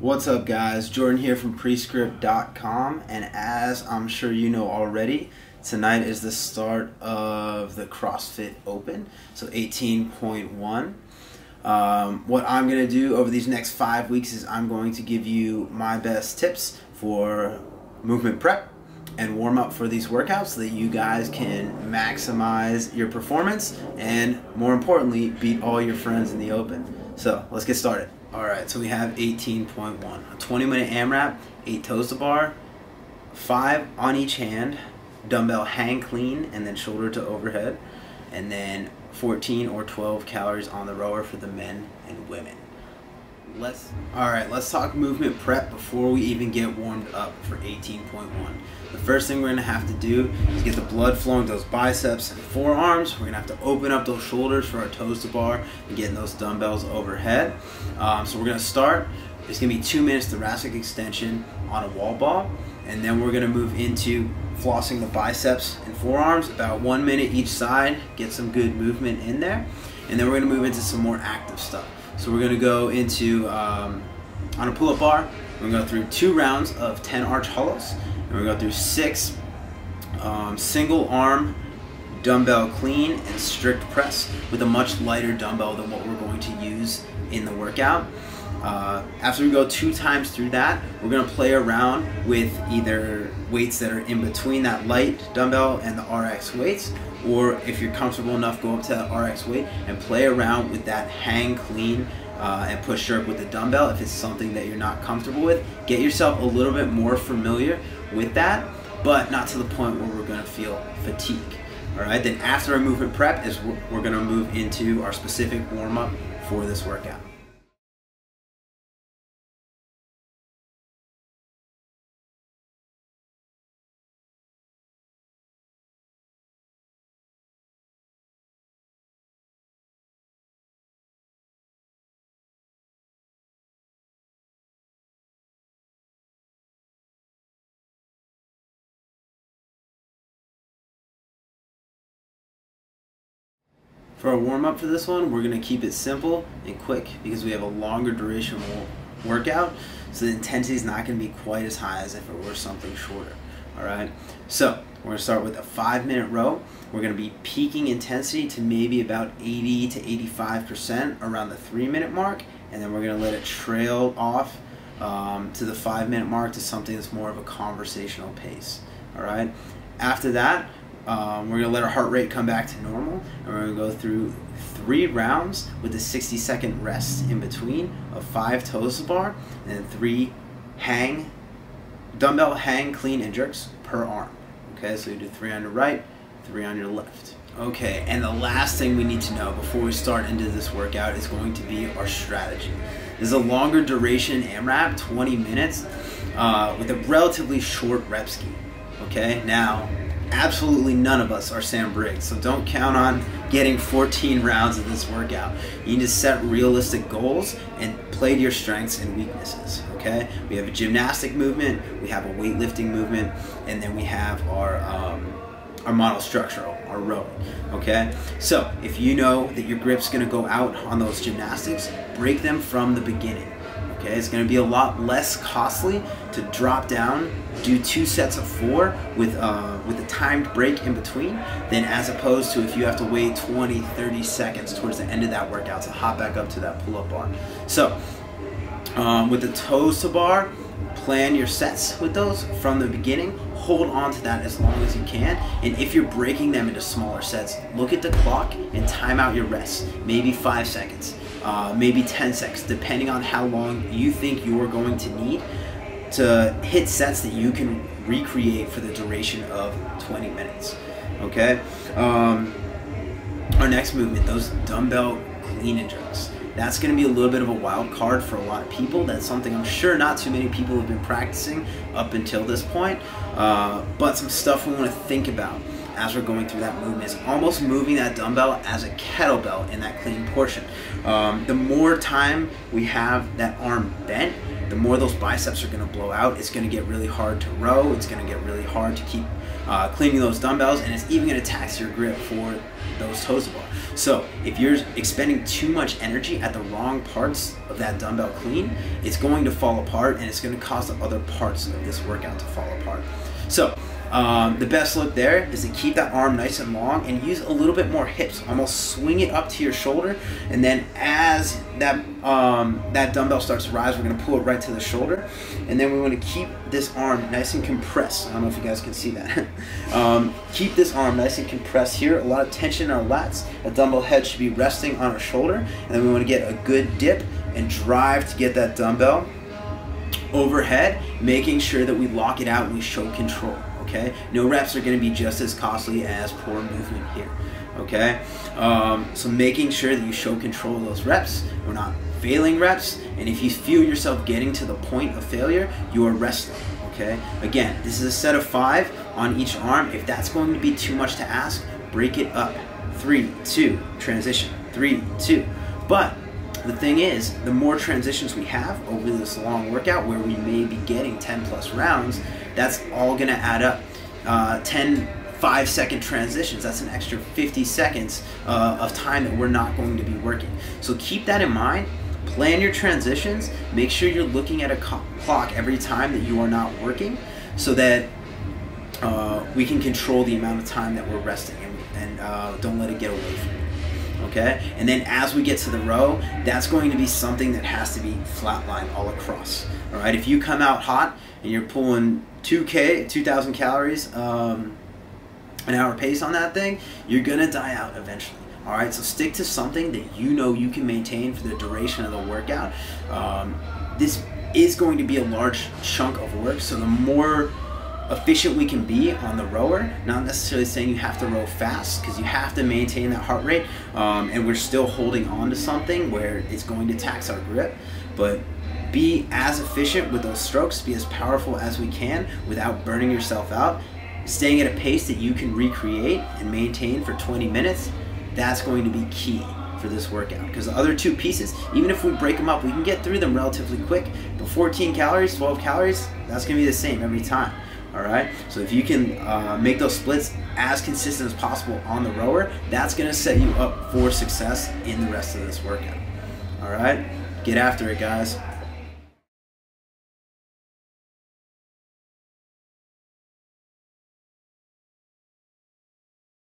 What's up, guys? Jordan here from Prescript.com, and as I'm sure you know already, tonight is the start of the CrossFit Open, so 18.1. What I'm going to do over these next 5 weeks is I'm going to give you my best tips for movement prep and warm up for these workouts so that you guys can maximize your performance and, more importantly, beat all your friends in the Open. So let's get started. Alright, so we have 18.1, a 20-minute AMRAP, 8 toes to bar, 5 on each hand, dumbbell hang clean and then shoulder to overhead, and then 14 or 12 calories on the rower for the men and women. Alright, let's talk movement prep before we even get warmed up for 18.1. The first thing we're going to have to do is get the blood flowing to those biceps and forearms. We're going to have to open up those shoulders for our toes to bar and getting those dumbbells overhead. So we're going to start. It's going to be 2 minutes thoracic extension on a wall ball, and then we're going to move into flossing the biceps and forearms, about 1 minute each side, get some good movement in there, and then we're going to move into some more active stuff. So we're going to go into, on a pull-up bar, we're going to go through 2 rounds of 10 arch hollows, and we're going to go through 6 single arm dumbbell clean and strict press with a much lighter dumbbell than what we're going to use in the workout. After we go 2 times through that, we're going to play around with either weights that are in between that light dumbbell and the RX weights, or if you're comfortable enough, go up to that RX weight and play around with that hang clean and push jerk with the dumbbell. If it's something that you're not comfortable with, get yourself a little bit more familiar with that, but not to the point where we're going to feel fatigue. Alright, then after our movement prep is we're going to move into our specific warm-up for this workout. For our warm-up for this one, we're going to keep it simple and quick because we have a longer duration workout, so the intensity is not going to be quite as high as if it were something shorter. Alright, so we're going to start with a 5-minute row. We're going to be peaking intensity to maybe about 80 to 85% around the 3-minute mark, and then we're going to let it trail off to the 5-minute mark to something that's more of a conversational pace. Alright, after that, we're going to let our heart rate come back to normal, and we're going to go through 3 rounds with a 60-second rest in between of 5 toes to bar and then 3 dumbbell hang clean and jerks per arm. Okay, so you do 3 on your right, 3 on your left. Okay, and the last thing we need to know before we start into this workout is going to be our strategy. This is a longer duration AMRAP, 20 minutes, with a relatively short rep scheme. Okay, now absolutely none of us are Sam Briggs, so don't count on getting 14 rounds of this workout. You need to set realistic goals and play to your strengths and weaknesses. Okay, we have a gymnastic movement, we have a weightlifting movement, and then we have our monostructural, our rowing. Okay, so if you know that your grip's going to go out on those gymnastics, break them from the beginning. Okay, it's going to be a lot less costly to drop down, do 2 sets of 4 with a timed break in between, than as opposed to if you have to wait 20, 30 seconds towards the end of that workout to hop back up to that pull-up bar. So with the toes to bar, plan your sets with those from the beginning. Hold on to that as long as you can, and if you're breaking them into smaller sets, look at the clock and time out your rests. Maybe 5 seconds. Maybe 10 seconds, depending on how long you think you are going to need to hit sets that you can recreate for the duration of 20 minutes. Okay? Our next movement, those dumbbell clean and jerks. That's going to be a little bit of a wild card for a lot of people. That's something I'm sure not too many people have been practicing up until this point, but some stuff we want to think about as we're going through that movement is almost moving that dumbbell as a kettlebell in that clean portion. The more time we have that arm bent, the more those biceps are going to blow out. It's going to get really hard to row. It's going to get really hard to keep cleaning those dumbbells, and it's even going to tax your grip for those toes to bar. So if you're expending too much energy at the wrong parts of that dumbbell clean, it's going to fall apart, and it's going to cause the other parts of this workout to fall apart. So the best look there is to keep that arm nice and long and use a little bit more hips. Almost swing it up to your shoulder, and then as that dumbbell starts to rise, we're going to pull it right to the shoulder, and then we want to keep this arm nice and compressed. I don't know if you guys can see that. Keep this arm nice and compressed here. A lot of tension in our lats. The dumbbell head should be resting on our shoulder, and then we want to get a good dip and drive to get that dumbbell overhead, making sure that we lock it out and we show control. Okay, no reps are going to be just as costly as poor movement here. Okay, so making sure that you show control of those reps. We're not failing reps, and if you feel yourself getting to the point of failure, you are resting. Okay, again, this is a set of 5 on each arm. If that's going to be too much to ask, break it up. 3, 2, transition. 3, 2. But the thing is, the more transitions we have over this long workout, where we may be getting 10 plus rounds, that's all going to add up. 10 5-second transitions, that's an extra 50 seconds of time that we're not going to be working. So keep that in mind. Plan your transitions. Make sure you're looking at a clock every time that you are not working, so that we can control the amount of time that we're resting, and don't let it get away from you. Okay, and then as we get to the row, that's going to be something that has to be flatline all across. All right, if you come out hot and you're pulling 2,000 calories an hour pace on that thing, you're gonna die out eventually. All right, so stick to something that you know you can maintain for the duration of the workout. This is going to be a large chunk of work, so the more efficient we can be on the rower, not necessarily saying you have to row fast, because you have to maintain that heart rate, and we're still holding on to something where it's going to tax our grip, but be as efficient with those strokes, be as powerful as we can without burning yourself out, staying at a pace that you can recreate and maintain for 20 minutes. That's going to be key for this workout, because the other 2 pieces, even if we break them up, we can get through them relatively quick. But 14 calories, 12 calories, that's going to be the same every time. All right, so if you can make those splits as consistent as possible on the rower, that's going to set you up for success in the rest of this workout. All right, get after it, guys.